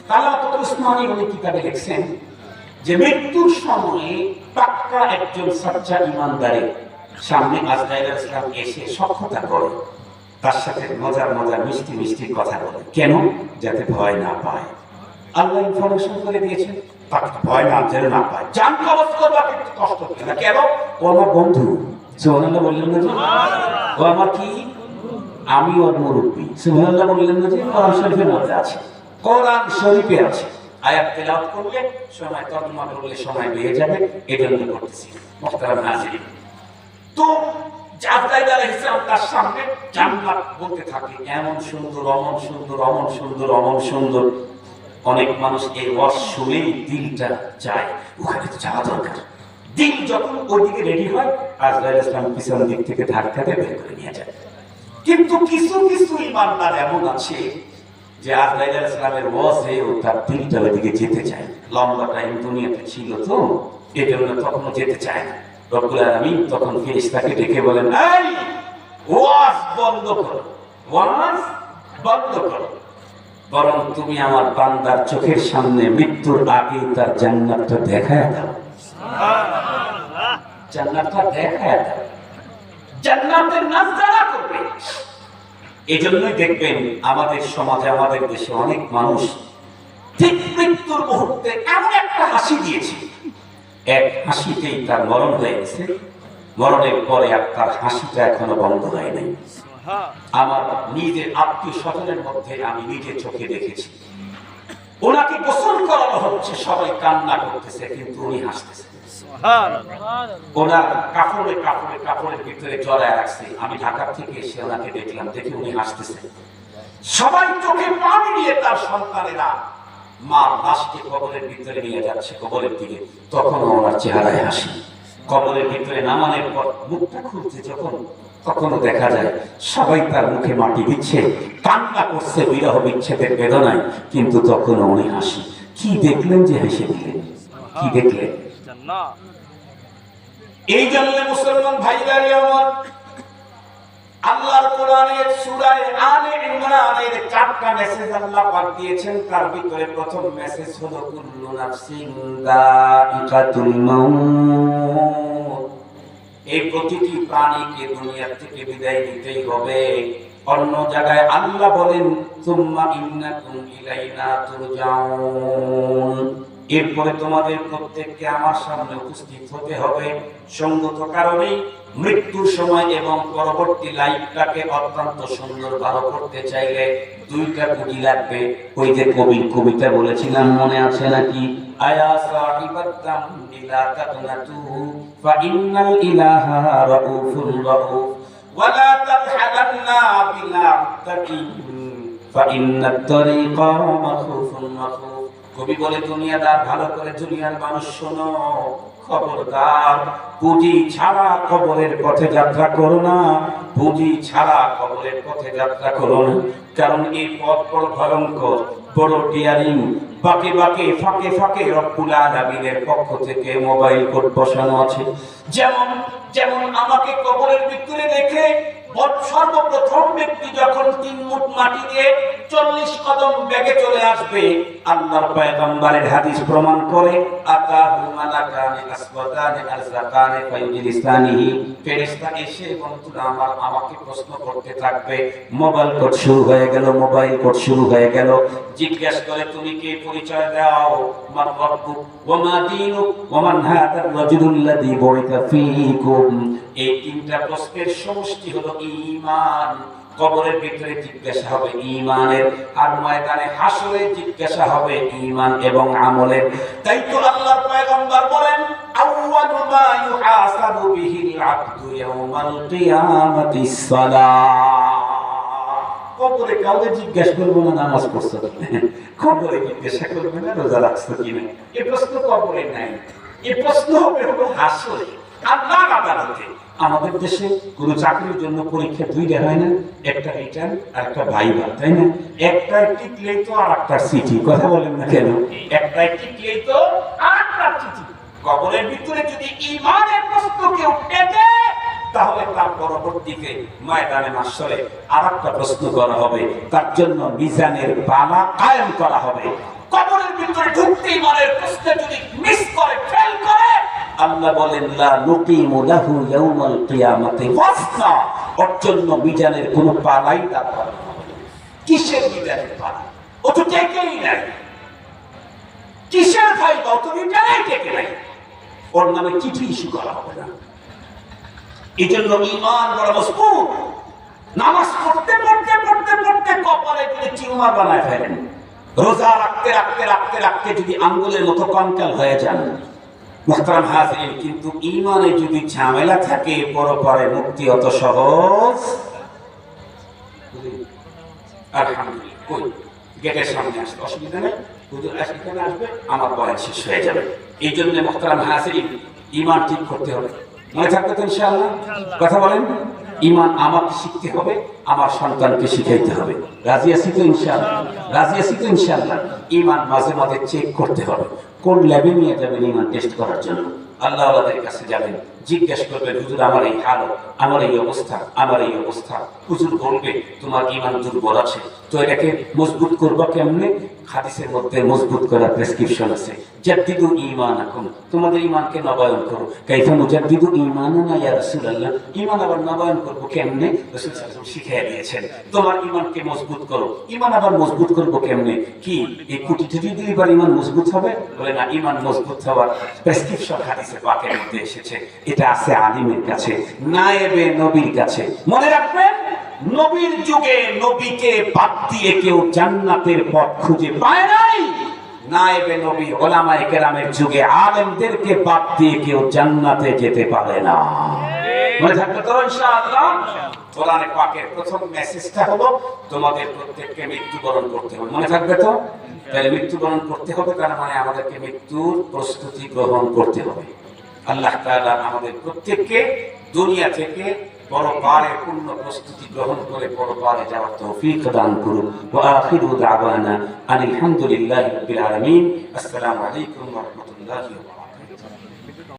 তালাকাতুল উসমানী উনি কিতাবে লিখছেন যে মৃত্যুর সময়ে পাক্কা একজন সচ্চা ইমানদারের সামনে আজরাইল আলাইহিস সালাম এসে সখ্যতা করে, তার সাথে মজার মজার মিষ্টি মিষ্টি কথা বলে। কেন? যাতে ভয় না পায়। আল্লাহ ইনফরমেশন করে দিয়েছেন তাকে ভয় না যেন না পায়। জান কবজ করবা কিন্তু কষ্ট হবে না। কেন? ও আমার বন্ধু। সুবহানাল্লাহ বললেন না? ও আমার কি? আমি ওর মুরব্বী। সুবহানাল্লাহ বললেন না? কোরআন শরীফের মধ্যে আছে, কোরআন শরীফে আছে। আয়াত তেলাওয়াত করলে সময়, তর্জমা করলে সময় পেয়ে যাবে, এজন্য করতেছি। মুহতারাম নাযিরিন, তো আজরাইল আলাইহিস সালাম তার সামনে জান্নাত বলতে থাকে, এমন সুন্দর, অমন সুন্দর, অমন সুন্দর, অমন সুন্দর। অনেক মানুষ এই ওয়াজ শুনেই দিলটা চায় ওখানে তো যাওয়া দরকার। দিল যখন ওইদিকে রেডি হয়, আজরাইল আলাইহিস সালাম পিছন দিক থেকে ধাক্কাতে বের করে নিয়ে যায়। কিন্তু কিছু কিছু ইমানদার এমন আছে যে আজরাইল আলাইহিস সালামের ওয়াজে তার দিলটা ওইদিকে যেতে চায়। লম্বা টাইম দুনিয়াতে ছিল তো, এজন্য তখনও যেতে চায় না। রব্বুল আলামিন তখন ফেরেশতাকে ডেকে বলেন, এই ওয়াজ বন্ধ করো, ওয়াজ বন্ধ করো, বরং তুমি আমার বান্দার চোখের সামনে মৃত্যুর আগে তার জান্নাতটা দেখায় দাও। সুবহানাল্লাহ, জান্নাতটা দেখায় দাও, জান্নাতের নাজরানা করবে। এজন্যই দেখবেন আমাদের সমাজে, আমাদের দেশে অনেক মানুষ ঠিক মৃত্যুর মুহূর্তে এমন একটা হাসি দিয়েছে, এক হাসিতেই তার মরণ হয়ে গেছে। মরণের পরে আর তার হাসিটা এখনো বন্ধ হয় নাই। আমার নিজের আত্মীয় স্বজনের মধ্যে আমি নিজে চোখে দেখেছি, ওনাকে গোসল করানো হচ্ছে, সবাই কান্না করতেছে কিন্তু উনি হাসতেছে। ওনার কাপড়ের ভিতরে জড়ায় রাখছে। আমি ঢাকা থেকে এসে ওনাকে দেখলাম, দেখে উনি হাসতেছে। সবাই চোখে পানি নিয়ে তার সন্তানেরা মার লাশকে কবরের ভিতরে নিয়ে যাচ্ছে কবরের দিকে, তখনও ওনার চেহারায় হাসি। কবরের ভিতরে নামানোর পর মুখটা খুলছে যখন, তখনও দেখা যায় সবাই তার মুখে মাটি দিচ্ছে, কান্না করছে বিরহ বিচ্ছেদের বেদনায়, কিন্তু তখনও উনি হাসি। কি দেখলেন যে হেসে দিলেন? কি দেখলেন? এই জন্য মুসলমান ভাইরারে আমার, আল্লাহর কোরআনের সূরা আলে ইমরানের 4টা মেসেজ আল্লাহ পাক দিয়েছেন। তার ভিতরে প্রথম মেসেজ হলো কুল্লু নাফসিন যায়িকাতুল মাউত। এই প্রতিটি প্রাণীকে দুনিয়া থেকে বিদায় নিতেই হবে। অন্য জায়গায় আল্লাহ বলেন সুম্মা ইন্নাকুম ইলাইনা তুরজাউন, এরপরে তোমাদের প্রত্যেককে আমার সামনে উপস্থিত হতে হবে। সঙ্গত কারণে মৃত্যুর সময় এবং পরবর্তী লাইফটাকে অত্যন্ত সুন্দরভাবে করতে চাইলে দুইটা পুঁজি লাগবে। ওই যে কবিতা বলেছিলাম, মনে আছে নাকি? আয়া সাহিবাত দামনি লা তাকনাতু ফা ইন্নাল ইলাহা রাউফুর রাউফ ওয়া লা তারহালান্না বিলা মুত্তাকিন ফা ইন্নাত তারিকা মাখুফুন মাখুফ। কবি বলে, দুনিয়াদার ভালো করে দুনিয়ার মানুষ শোনো, খবরদার পুঁজি ছাড়া কবরের পথে যাত্রা করো না, পুঁজি ছাড়া কবরের পথে যাত্রা করো না। কারণ এই পথ বড় ভয়ঙ্কর, বড় ডিয়ারিং। বাঁকে বাঁকে ফাঁকে ফাঁকে রব্বুল আলামিনের পক্ষ থেকে মোবাইল কোড বসানো আছে। যেমন যেমন আমাকে কবরের ভিতরে রেখে সর্বপ্রথম ব্যক্তি যখন 3 মুঠ মাটি দিয়ে 40 কদম বেগে চলে আসবে, আল্লাহর পয়গম্বরের হাদিস প্রমাণ করে, আতাহু মালাকানি আসওয়াদানি আরজাকানি ফায়ুজলিসানিহি, ফেরেশতা এসে বন্ধুরা আমার আমাকে প্রশ্ন করতে থাকবে। মোবাইল কোড শুরু হয়ে গেল, মোবাইল কোড শুরু হয়ে গেল। জিজ্ঞাসা করে, তুমি কে? পরিচয় দাও। মান রাব্বুক ওয়া মা দীনুক ওয়া মান হাদার রাজুলুল্লাযী বুইতা ফীকুম। এই 3টা প্রশ্নের সমষ্টি হলো ঈমান। কবরের ভিতরে জিজ্ঞাসা হবে ঈমানের, আর ময়দানে হাসরে জিজ্ঞাসা হবে ঈমান এবং আমলের। তাই তো আল্লাহর পয়গম্বর বলেন, আউয়ালু মা ইউহাসাবু বিহিল আবদু ইয়াওমাল কিয়ামাতিস সালাহ। কবরে কাউকে জিজ্ঞাসা করবো না নামাজ পড়ছো কিনা, কবরে জিজ্ঞাসা করবে না রোজা রাখছো কিনা। এই প্রশ্ন কবরে নাই, এই প্রশ্ন হবে হলো হাসরে, আল্লাহর আদালতে। আমাদের দেশে কোনো চাকরির জন্য পরীক্ষা 2টা হয় না, একটা রিটার্ন আর একটা ভাইভা, তাই না? একটা টিকলেই তো আর একটা চিঠি, কথা বলেন না কেন? একটা টিকলেই তো আর একটা চিঠি। কবরের ভিতরে যদি ঈমানের প্রশ্ন কেউ পেতে, তাহলে তার পরবর্তীতে ময়দানে মাহশরে আরেকটা প্রশ্ন করা হবে, তার জন্য মিজানের পালা কায়েম করা হবে। টেস্টে যদি মিস করে, ফেল করে, আল্লাহ বলেন লা নুকিমু লাহু ইয়াউমাল কিয়ামাতি ওয়াজনা, ওর জন্য মিজানের কোনো পালাই দাঁড় করানো হবে না। কিসের মিজানের পালা? ও তো টেকেই নাই। কিসের ফায়দা? ও তো মিজানেই টেকে নাই। ওর নামে চিঠি ইস্যু করা হবে না। এই জন্য ঈমান বড় মজবুত। নামাজ পড়তে পড়তে পড়তে পড়তে কপালে যদি টিউমার বানায় ফেলেন, রোজা রাখতে রাখতে রাখতে রাখতে যদি আঙ্গুলের মতো কঙ্কাল হয়ে যান, মুহতারাম হাজিরিন, কিন্তু ঈমানে যদি ঝামেলা থাকে পরপরে মুক্তি অত সহজ। আলহামদুলিল্লাহ, কই গেটের সামনে আসবে, অসুবিধা নেই, হুজুর এখানে আসবে, আমার বয়ান শেষ হয়ে যাবে। এই জন্য মুহতারাম হাজিরিন, ঈমান ঠিক করতে হবে। মনে থাকবে তো ইনশাআল্লাহ? কথা বলেন। ঈমান আমাকে শিখতে হবে, আমার সন্তানকে শিখাইতে হবে। রাজি আছি তো ইনশাআল্লাহ? রাজি আছি তো ইনশাআল্লাহ? ঈমান মাঝে মাঝে চেক করতে হবে। কোন ল্যাবে নিয়ে যাবেন ঈমান টেস্ট করার জন্য? আল্লাহ ওয়ালাদের কাছে যাবেন, জিজ্ঞেস করবেন, হুজুর আমার এই হালত, আমার এই অবস্থা, আমার এই অবস্থা। হুজুর বলবে তোমার ঈমান দুর্বল আছে, তো এটাকে মজবুত করবা কেমনে? হাদিসের মধ্যে মজবুত করার প্রেসক্রিপশন আছে। জাদ্দিদু ঈমানাকুম, তোমাদের ঈমানকে নবায়ন করো। কাইফা নুজাদ্দিদু ঈমানানা ইয়া রাসূলুল্লাহ, ঈমান আবার নবায়ন করব কেমনে? রাসূল সাল্লাল্লাহু আলাইহি ওয়াসাল্লাম শিখিয়ে দিয়েছেন। তোমার ঈমানকে মজবুত করো। ঈমান আবার মজবুত করব কেমনে? কি এই কুটি ঠুটি দিলে এবার ঈমান মজবুত হবে? বলে না, ঈমান মজবুত হওয়ার প্রেসক্রিপশন হাদিসে পাকের মধ্যে এসেছে। এটা আছে আলিমের কাছে, নায়েবে নবীর কাছে। মনে রাখবেন, নবীর যুগে নবীকে বাদ দিয়ে কেউ জান্নাতের পথ খুঁজে পায় নাই। নায়েবে নবী ওলামায়ে কেরামের যুগে আলেমদেরকে বাদ দিয়ে কেউ জান্নাতে যেতে পারে না। মনে থাকবে তো ইনশাআল্লাহ? কোরআনে পাকের প্রথম মেসেজটা হলো তোমাদের প্রত্যেককে মৃত্যুবরণ করতে হবে। মনে থাকবে তো? তাহলে মৃত্যুবরণ করতে হবে, তার মানে আমাদেরকে মৃত্যুর প্রস্তুতি গ্রহণ করতে হবে। আল্লাহ তাআলা আমাদের প্রত্যেককে দুনিয়া থেকে পরপারের পূর্ণ প্রস্তুতি গ্রহণ করে পরপারে যাওয়ার তৌফিক দান করুন। ওয়া আখিরু দাওয়ানা আনিল হামদুলিল্লাহি রাব্বিল আলামিন। আসসালামু আলাইকুম ওয়া রাহমাতুল্লাহি ওয়া বারাকাতুহু।